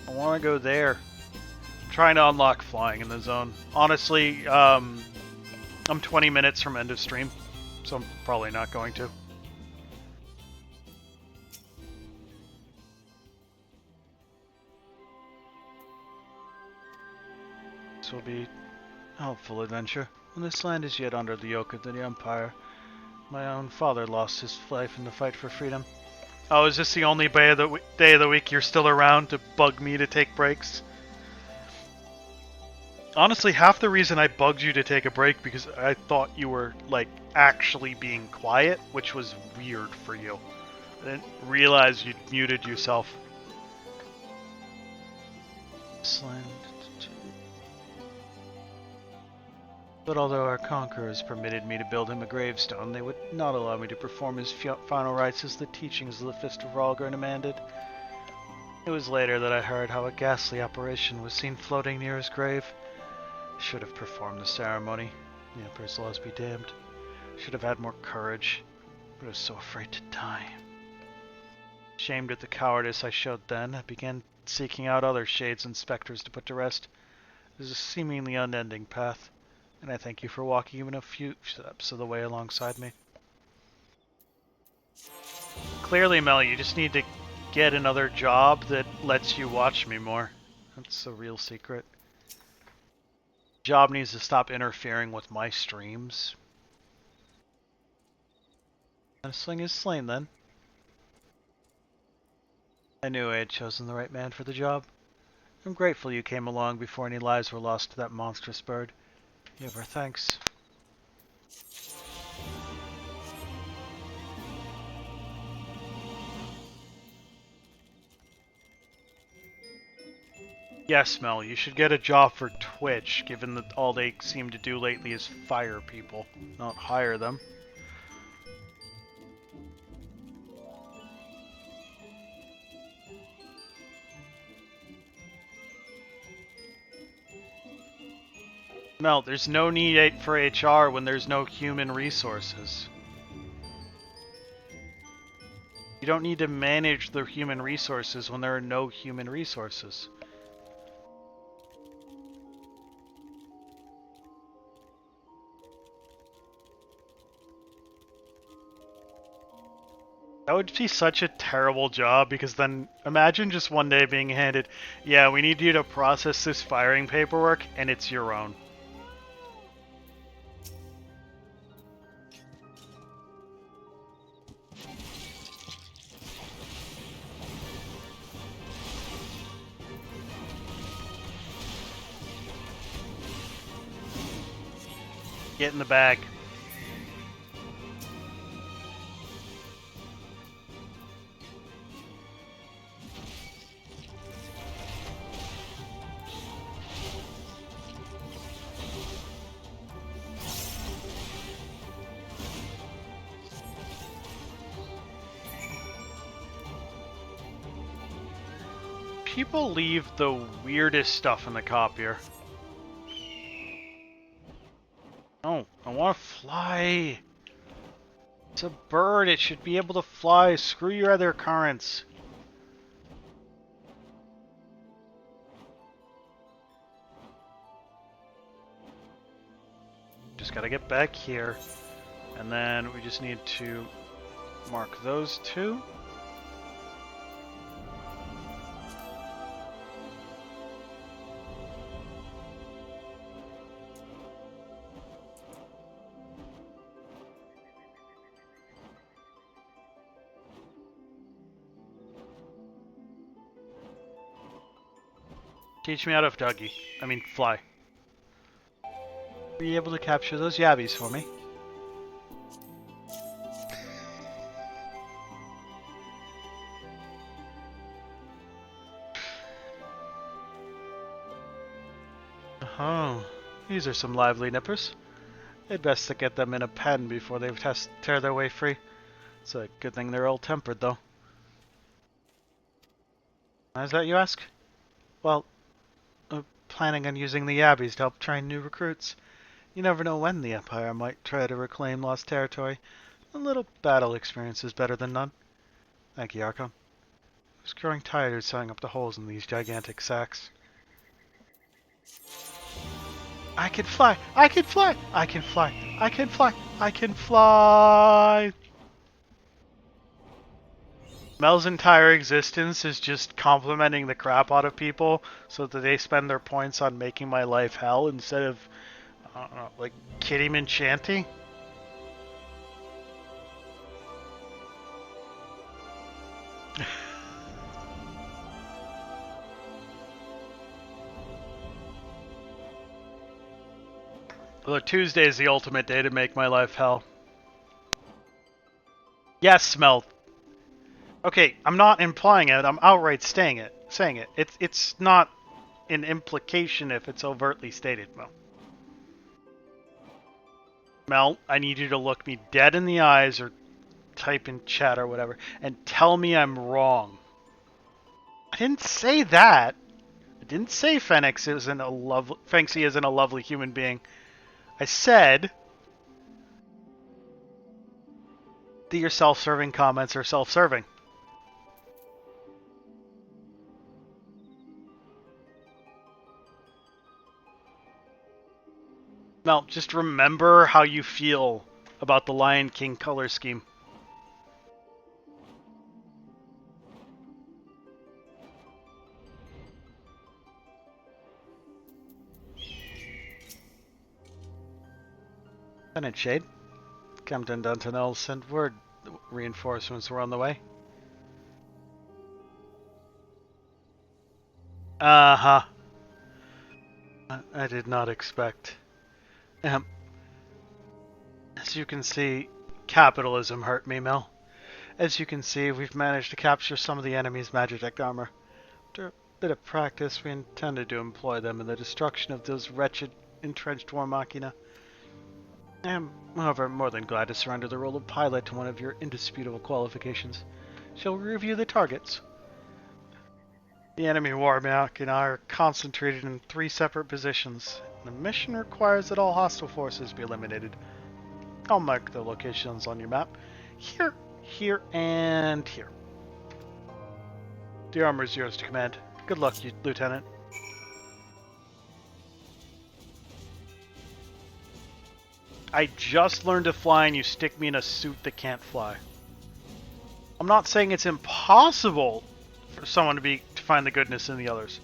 I want to go there. I'm trying to unlock flying in the zone. Honestly, I'm 20 minutes from end of stream, so I'm probably not going to. This will be a helpful adventure. When this land is yet under the yoke of the Empire, my own father lost his life in the fight for freedom. Oh, is this the only day of the week you're still around to bug me to take breaks? Honestly, half the reason I bugged you to take a break because I thought you were, like, actually being quiet, which was weird for you. I didn't realize you'd muted yourself. But although our conquerors permitted me to build him a gravestone, they would not allow me to perform his final rites as the teachings of the Fist of Rhalgr demanded. It was later that I heard how a ghastly apparition was seen floating near his grave. I should have performed the ceremony. The Emperor's laws be damned. I should have had more courage, but I was so afraid to die. Shamed at the cowardice I showed then, I began seeking out other shades and specters to put to rest. It is a seemingly unending path, and I thank you for walking even a few steps of the way alongside me. Clearly, Mel, you just need to get another job that lets you watch me more. That's the real secret. Job needs to stop interfering with my streams. And Sling is slain then. I knew I had chosen the right man for the job. I'm grateful you came along before any lives were lost to that monstrous bird. You have our thanks. Yes, Mel, you should get a job for Twitch, given that all they seem to do lately is fire people, not hire them. Mel, there's no need for HR when there's no human resources. You don't need to manage the human resources when there are no human resources. That would be such a terrible job, because then imagine just one day being handed, yeah, we need you to process this firing paperwork, and it's your own. Get in the bag. People leave the weirdest stuff in the copier. Oh, I want to fly. It's a bird, it should be able to fly. Screw your other currents. Just gotta get back here. And then we just need to mark those two. Teach me how to fly. Are you able to capture those yabbies for me? Oh, these are some lively nippers. It's best to get them in a pen before they tear their way free. It's a good thing they're ill-tempered, though. Why is that, you ask? Well, planning on using the Yabbies to help train new recruits. You never know when the Empire might try to reclaim lost territory. A little battle experience is better than none. Thank you, Archon. was growing tired of sewing up the holes in these gigantic sacks. I can fly! I can fly! I can fly! I can fly! I can fly! Mel's entire existence is just complimenting the crap out of people so that they spend their points on making my life hell instead of, I don't know, like Kitty Minchanty. Although Tuesday is the ultimate day to make my life hell. Yes, Mel. Okay, I'm not implying it. I'm outright saying it. It's not an implication if it's overtly stated, Mel. Mel, I need you to look me dead in the eyes or type in chat or whatever and tell me I'm wrong. I didn't say that. I didn't say Fenix isn't a Fenxy isn't a lovely human being. I said that your self-serving comments are self-serving. Now, just remember how you feel about the Lion King color scheme. Lieutenant Shade, Captain Duntonell sent word reinforcements were on the way. Uh-huh. I did not expect. As you can see, capitalism hurt me, Mel. As you can see, we've managed to capture some of the enemy's Magitech armor. After a bit of practice, we intended to employ them in the destruction of those wretched, entrenched war machina. I am, however, more than glad to surrender the role of pilot to one of your indisputable qualifications. Shall we review the targets? The enemy war machina are concentrated in 3 separate positions. The mission requires that all hostile forces be eliminated. I'll mark the locations on your map. Here, here, and here. The armor is yours to command. Good luck, Lieutenant. I just learned to fly and you stick me in a suit that can't fly. I'm not saying it's impossible for someone to find the goodness in the others.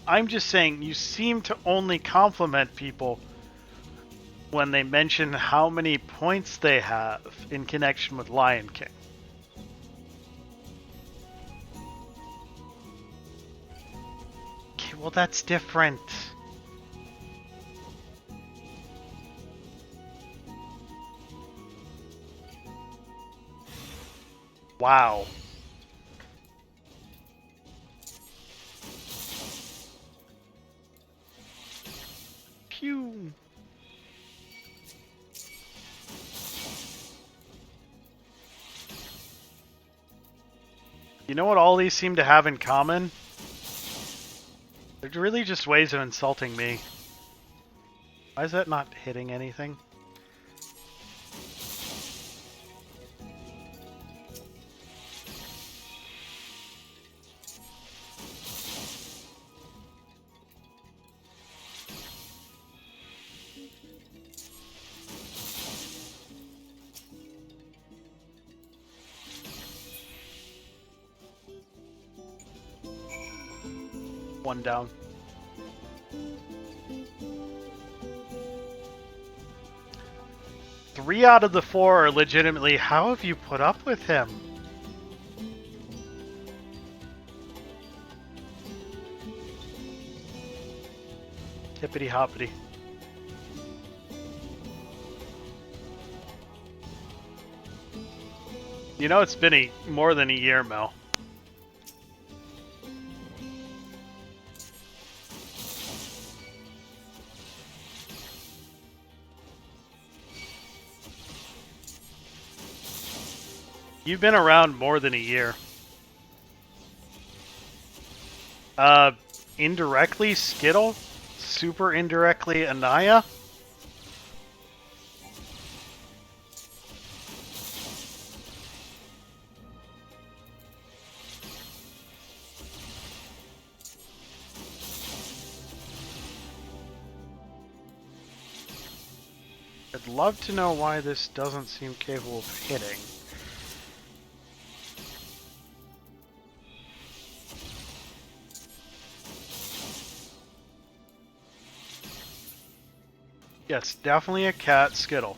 I'm just saying you seem to only compliment people when they mention how many points they have in connection with Lion King. Okay, well that's different. Wow. Pew. You know what all these seem to have in common? They're really just ways of insulting me. Why is that not hitting anything? One down. Three out of the 4 are legitimately, how have you put up with him? Hippity hoppity. You know it's been more than a year, Mel. You've been around more than a year. Indirectly Skittle? Super indirectly Anaya? I'd love to know why this doesn't seem capable of hitting. Yes, definitely a cat skittle.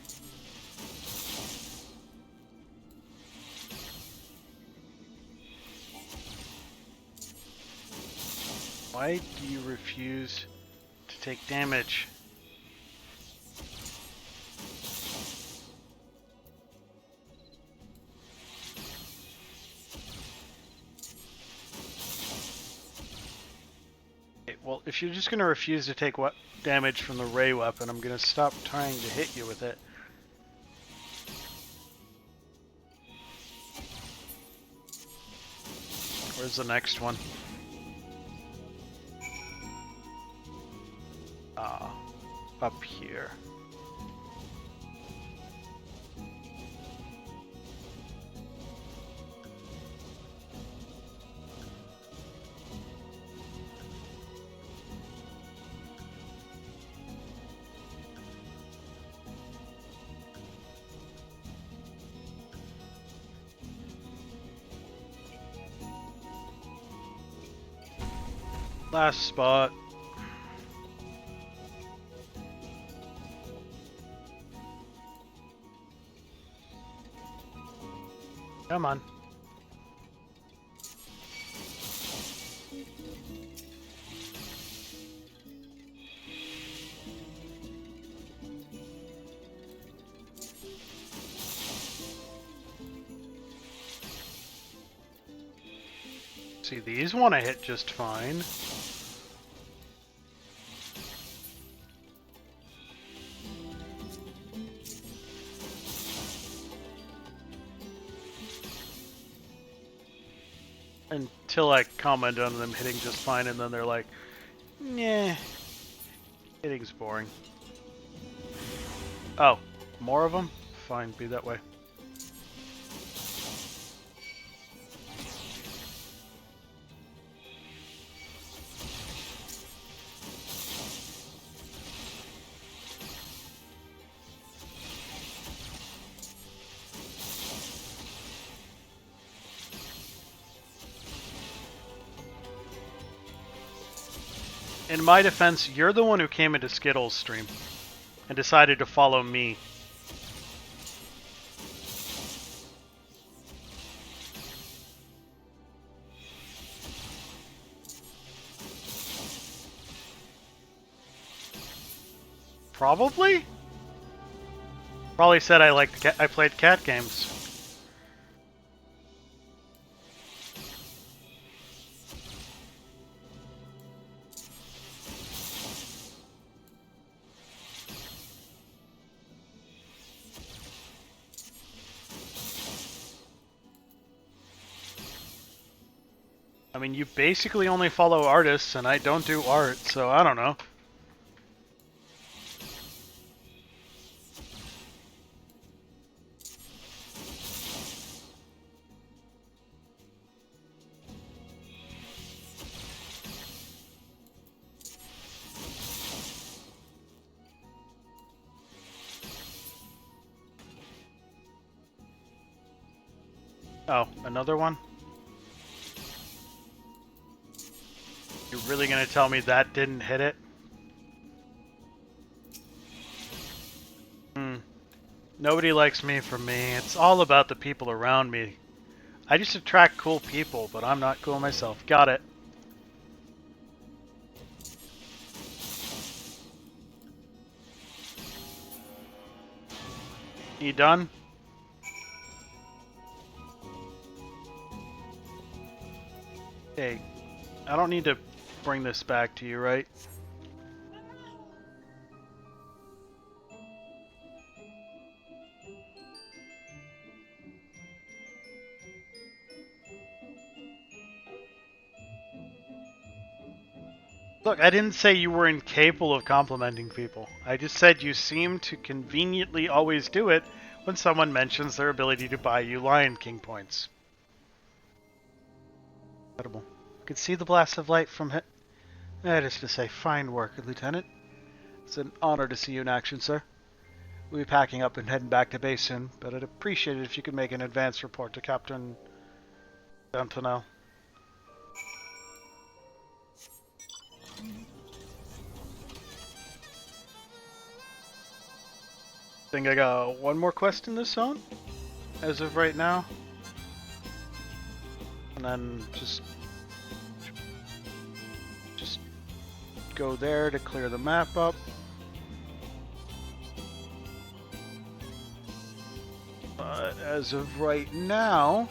Why do you refuse to take damage? Okay, well, if you're just going to refuse to take damage from the ray weapon, I'm going to stop trying to hit you with it. Where's the next one? Up here. Last spot. Come on. See, these want to hit just fine. Until I comment on them hitting just fine, and then they're like, nah, hitting's boring. Oh, more of them? Fine, be that way. In my defense, you're the one who came into Skittles' stream and decided to follow me. Probably? Probably said I played cat games. I mean, you basically only follow artists, and I don't do art, so I don't know. Oh, another one? You're really gonna tell me that didn't hit it? Nobody likes me for me. It's all about the people around me. I just attract cool people, but I'm not cool myself. Got it. You done? Hey, I don't need to bring this back to you, right? Look, I didn't say you were incapable of complimenting people. I just said you seem to conveniently always do it when someone mentions their ability to buy you Lion King points. Incredible. I could see the blast of light from that is to say, fine work, Lieutenant. It's an honor to see you in action, sir. We'll be packing up and heading back to base soon, but I'd appreciate it if you could make an advance report to Captain Dantonel. I think I got one more quest in this zone, as of right now. And then just go there to clear the map up. As of right now,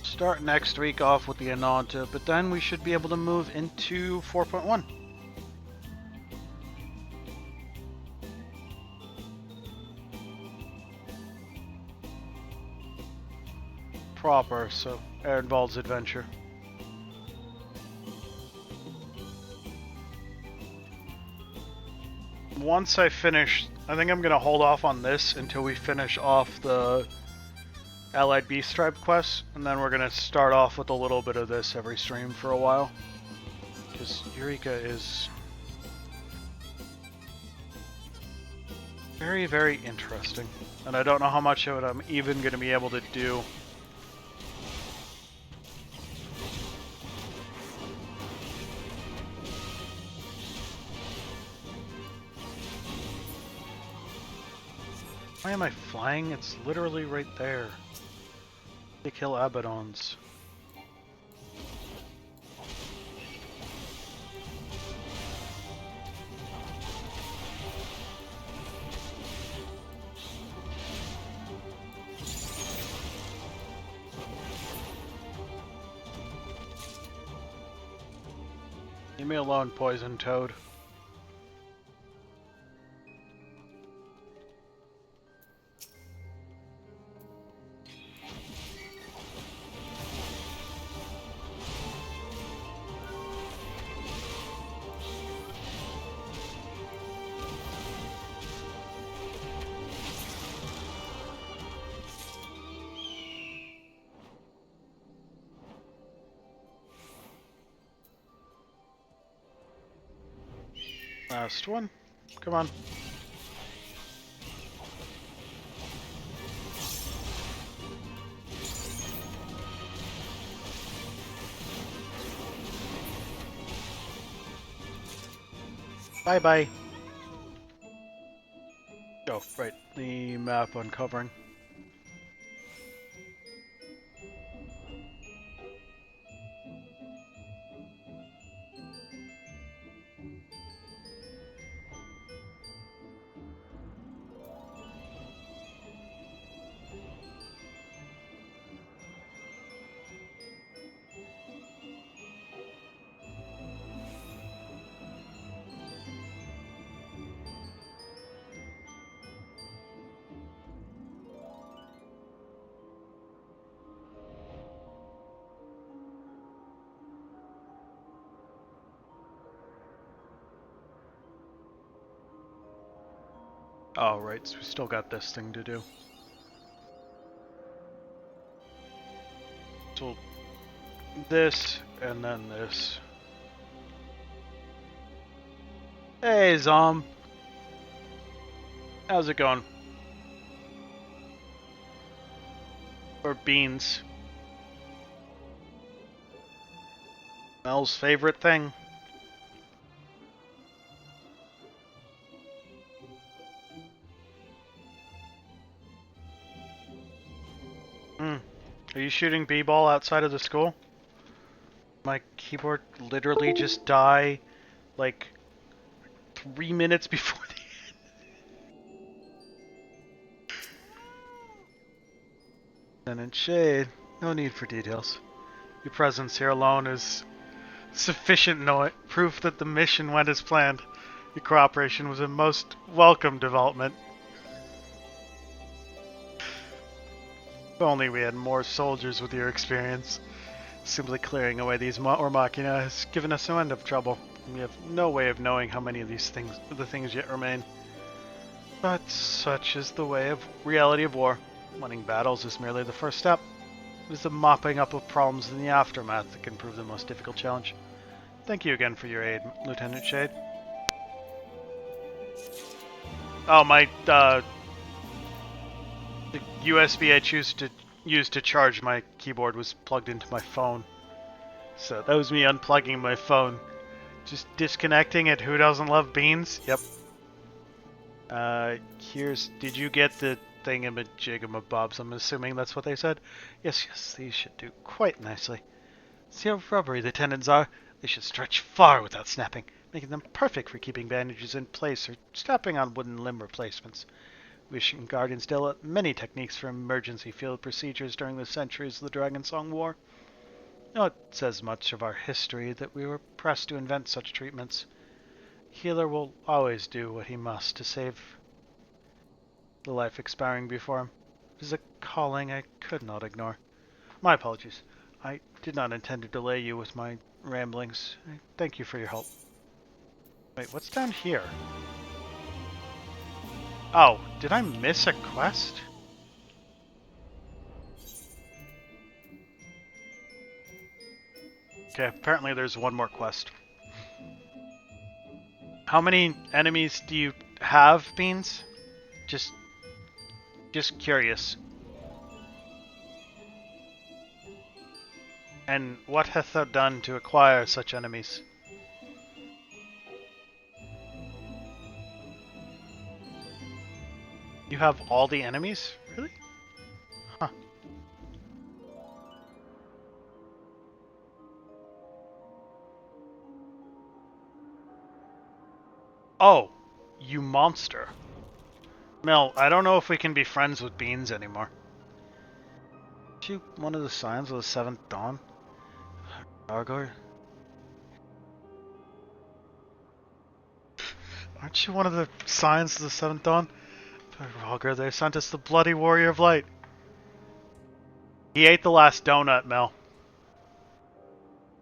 start next week off with the Ananta, but then we should be able to move into 4.1. Proper, so Ehrenwald's adventure. Once I finish, I think I'm going to hold off on this until we finish off the Allied Beast Tribe quest, and then we're going to start off with a little bit of this every stream for a while. Because Eureka is very, very interesting, and I don't know how much of it I'm even going to be able to do. Why am I flying? It's literally right there. They kill Abaddons. Leave me alone, Poison Toad. Last one. Come on. Bye-bye. Oh, right. The map uncovering. Oh, right, so we still got this thing to do. So, this, and then this. Hey, Zom. How's it going? Or beans. Mel's favorite thing. Are you shooting b-ball outside of the school? My keyboard literally just died like 3 minutes before the end. Lieutenant Shade, no need for details. Your presence here alone is sufficient proof that the mission went as planned. Your cooperation was a most welcome development. If only we had more soldiers with your experience. Simply clearing away these Machina has given us no end of trouble. We have no way of knowing how many of the things yet remain. But such is the way of reality of war. Winning battles is merely the first step. It is the mopping up of problems in the aftermath that can prove the most difficult challenge. Thank you again for your aid, Lieutenant Shade. Oh, the USB I choose to use to charge my keyboard was plugged into my phone. So that was me unplugging my phone. Just disconnecting it. Who doesn't love beans? Yep. Did you get the thingamajiggamabobs? I'm assuming that's what they said. Yes, these should do quite nicely. See how rubbery the tendons are? They should stretch far without snapping, making them perfect for keeping bandages in place or strapping on wooden limb replacements. Wishing Guardians developed many techniques for emergency field procedures during the centuries of the Dragon Song War. No, it says much of our history that we were pressed to invent such treatments. Healer will always do what he must to save the life expiring before him. It is a calling I could not ignore. My apologies. I did not intend to delay you with my ramblings. I thank you for your help. Wait, what's down here? Oh, did I miss a quest? Okay, apparently there's one more quest. How many enemies do you have, Beans? Just curious. And what hath thou done to acquire such enemies? You have all the enemies? Really? Huh. Oh, you monster. Mel, I don't know if we can be friends with Beans anymore. Aren't you one of the signs of the Seventh Dawn? Argor? Aren't you one of the signs of the Seventh Dawn? Rhalgr, they sent us the bloody warrior of light. He ate the last donut, Mel.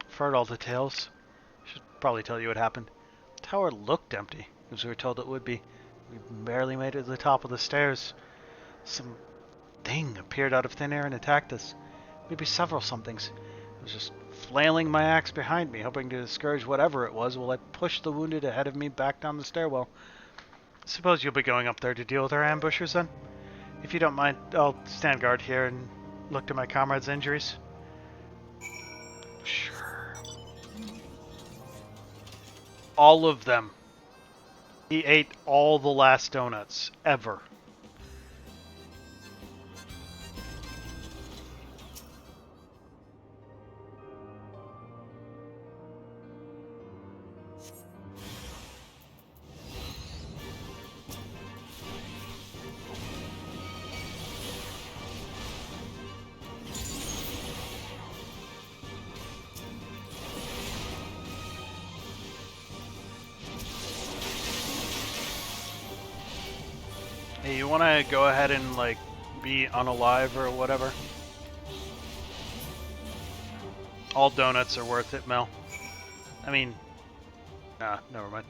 I've heard all the tales. Should probably tell you what happened. The tower looked empty, as we were told it would be. We barely made it to the top of the stairs. Some thing appeared out of thin air and attacked us. Maybe several somethings. I was just flailing my axe behind me, hoping to discourage whatever it was while I pushed the wounded ahead of me back down the stairwell. Suppose you'll be going up there to deal with our ambushers then? If you don't mind, I'll stand guard here and look to my comrades' injuries. Sure. All of them. He ate all the last donuts, ever. Hey, you wanna go ahead and, like, be unalive or whatever? All donuts are worth it, Mel. I mean, nah, never mind.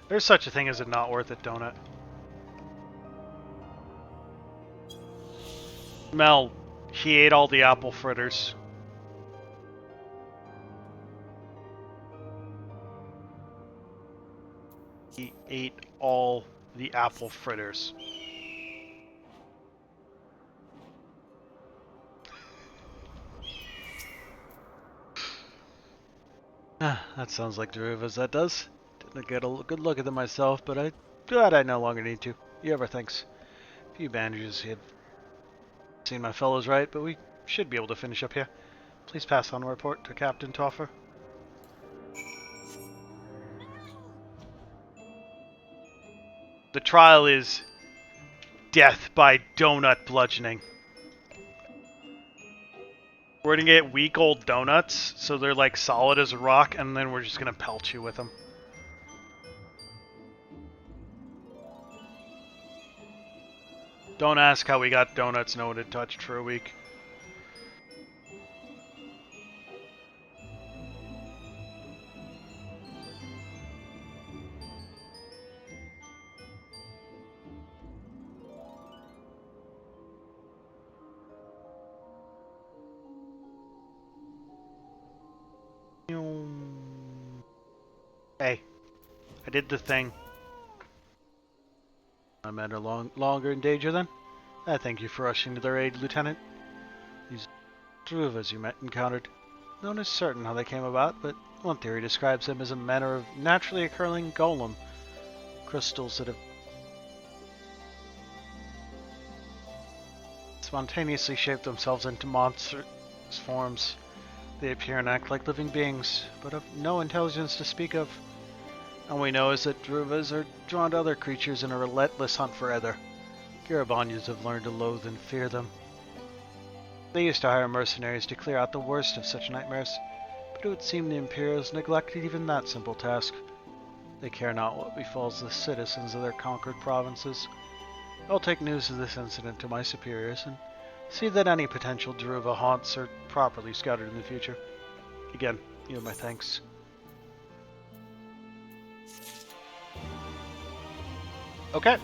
There's such a thing as a not worth it donut. Mel, he ate all the apple fritters. He ate all the apple fritters. That sounds like Daruvas, that does. Didn't get a good look at them myself, but I'm glad I no longer need to. You ever thinks. A few bandages have seen my fellows right, but we should be able to finish up here. Please pass on a report to Captain Toffer. The trial is death by donut bludgeoning. We're gonna get week old donuts, so they're like solid as a rock, and then we're just gonna pelt you with them. Don't ask how we got donuts no one had touched for a week. Hey, I did the thing. My men are longer in danger then? I thank you for rushing to their aid, Lieutenant. These Druvas you encountered. No one is certain how they came about, but one theory describes them as a manner of naturally occurring golem crystals that have spontaneously shaped themselves into monstrous forms. They appear and act like living beings, but have no intelligence to speak of. All we know is that Druvas are drawn to other creatures in a relentless hunt for ether. Garabanyans have learned to loathe and fear them. They used to hire mercenaries to clear out the worst of such nightmares, but it would seem the Imperials neglected even that simple task. They care not what befalls the citizens of their conquered provinces. I'll take news of this incident to my superiors and see that any potential Druva haunts are properly scouted in the future. Again, you have my thanks. Okay.